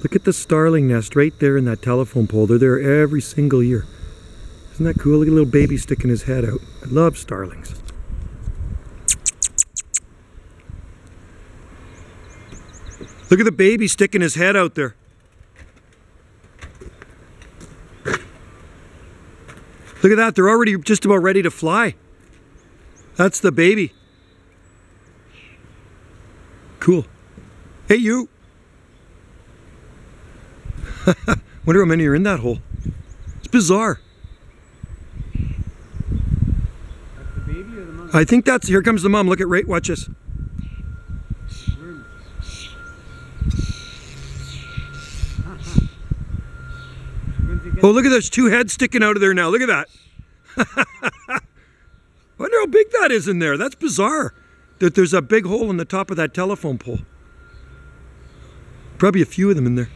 Look at the starling nest right there in that telephone pole. They're there every single year. Isn't that cool? Look at a little baby sticking his head out. I love starlings. Look at the baby sticking his head out there. Look at that. They're already just about ready to fly. That's the baby. Cool. Hey, you. Wonder how many are in that hole. It's bizarre. That's the baby or the mom? I think that's, here comes the mom. Look at, right, watch this. Oh, look at those two heads sticking out of there now. Look at that. Wonder how big that is in there. That's bizarre. That there's a big hole in the top of that telephone pole. Probably a few of them in there.